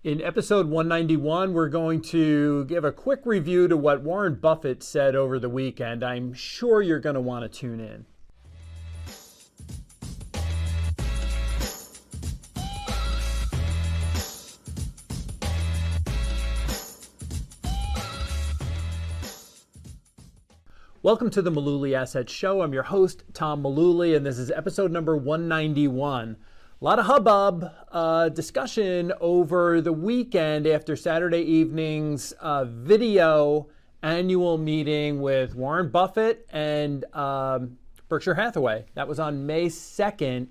In episode 191, we're going to give a quick review to what Warren Buffett said over the weekend. I'm sure you're going to want to tune in. Welcome to the Mullooly Asset Show. I'm your host, Tom Mullooly, and this is episode number 191. A lot of hubbub, discussion over the weekend after Saturday evening's video annual meeting with Warren Buffett and Berkshire Hathaway. That was on May 2nd,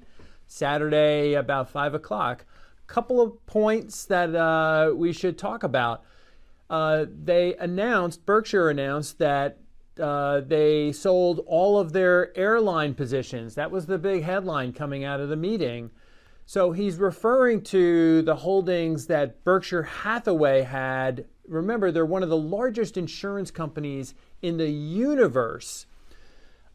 Saturday, about 5 o'clock. A couple of points that we should talk about. Berkshire announced that they sold all of their airline positions. That was the big headline coming out of the meeting. So he's referring to the holdings that Berkshire Hathaway had. Remember, they're one of the largest insurance companies in the universe.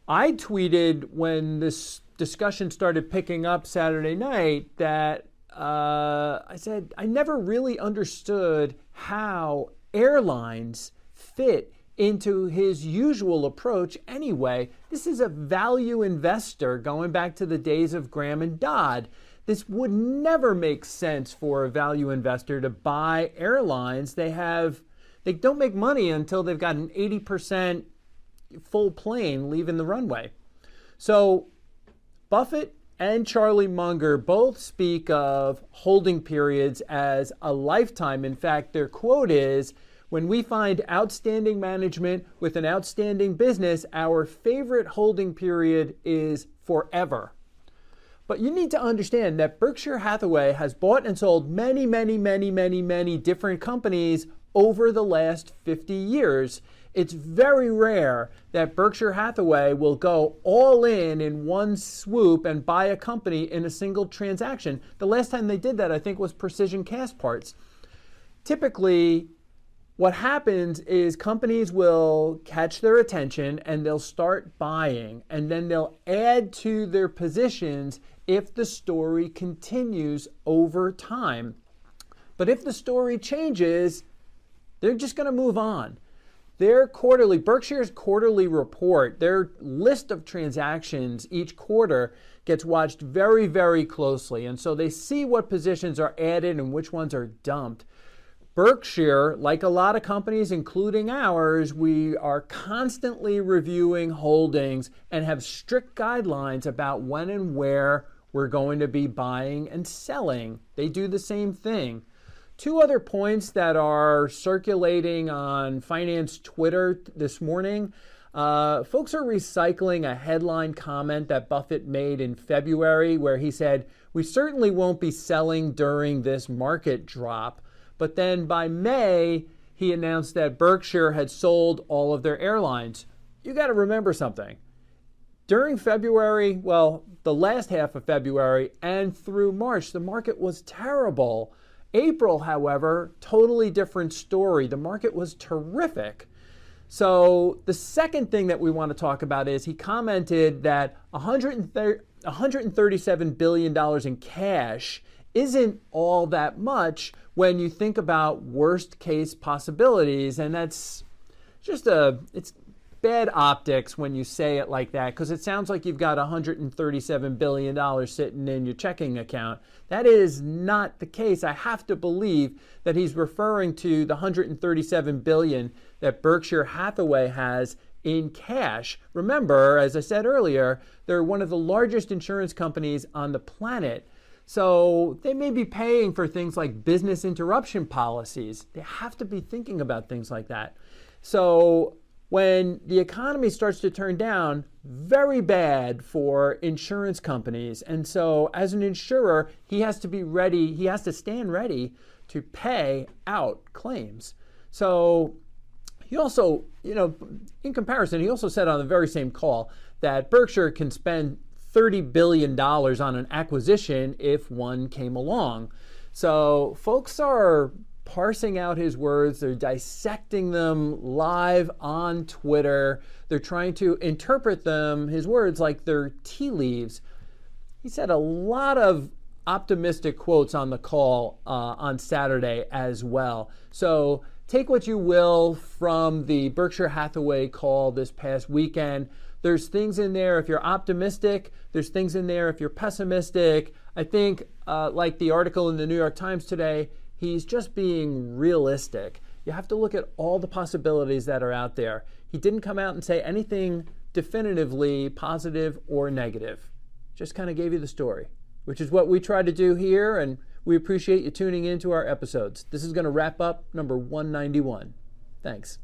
I tweeted when this discussion started picking up Saturday night that I said I never really understood how airlines fit into his usual approach anyway. This is a value investor going back to the days of Graham and Dodd. This would never make sense for a value investor to buy airlines. They don't make money until they've got an 80% full plane leaving the runway. So Buffett and Charlie Munger both speak of holding periods as a lifetime. In fact, their quote is, "When we find outstanding management with an outstanding business, our favorite holding period is forever." But you need to understand that Berkshire Hathaway has bought and sold many different companies over the last 50 years. It's very rare that Berkshire Hathaway will go all in one swoop and buy a company in a single transaction. The last time they did that, I think, was Precision Castparts. Typically, what happens is companies will catch their attention and they'll start buying, and then they'll add to their positions if the story continues over time. But if the story changes, they're just going to move on. Berkshire's quarterly report, their list of transactions each quarter gets watched very, very closely. And so they see what positions are added and which ones are dumped. Berkshire, like a lot of companies, including ours, we are constantly reviewing holdings and have strict guidelines about when and where we're going to be buying and selling. They do the same thing. Two other points that are circulating on finance Twitter this morning. Folks are recycling a headline comment that Buffett made in February where he said, "We certainly won't be selling during this market drop." But then by May, he announced that Berkshire had sold all of their airlines. You got to remember something. During February, well, the last half of February and through March, the market was terrible. April, however, totally different story. The market was terrific. So the second thing that we want to talk about is he commented that $137 billion in cash isn't all that much when you think about worst case possibilities. And that's just it's bad optics when you say it like that, because it sounds like you've got $137 billion sitting in your checking account. That is not the case. I have to believe that he's referring to the $137 billion that Berkshire Hathaway has in cash. Remember, as I said earlier, they're one of the largest insurance companies on the planet. So they may be paying for things like business interruption policies. They have to be thinking about things like that. So when the economy starts to turn down, very bad for insurance companies. And so as an insurer, he has to be ready, he has to stand ready to pay out claims. So he also, in comparison, he also said on the very same call that Berkshire can spend $30 billion on an acquisition if one came along. So folks are parsing out his words. They're dissecting them live on Twitter. They're trying to interpret them, his words, like they're tea leaves. He said a lot of optimistic quotes on the call on Saturday as well. So take what you will from the Berkshire Hathaway call this past weekend. There's things in there if you're optimistic. There's things in there if you're pessimistic. I think, like the article in the New York Times today, he's just being realistic. You have to look at all the possibilities that are out there. He didn't come out and say anything definitively positive or negative. Just kind of gave you the story, which is what we try to do here, and we appreciate you tuning into our episodes. This is going to wrap up number 191. Thanks.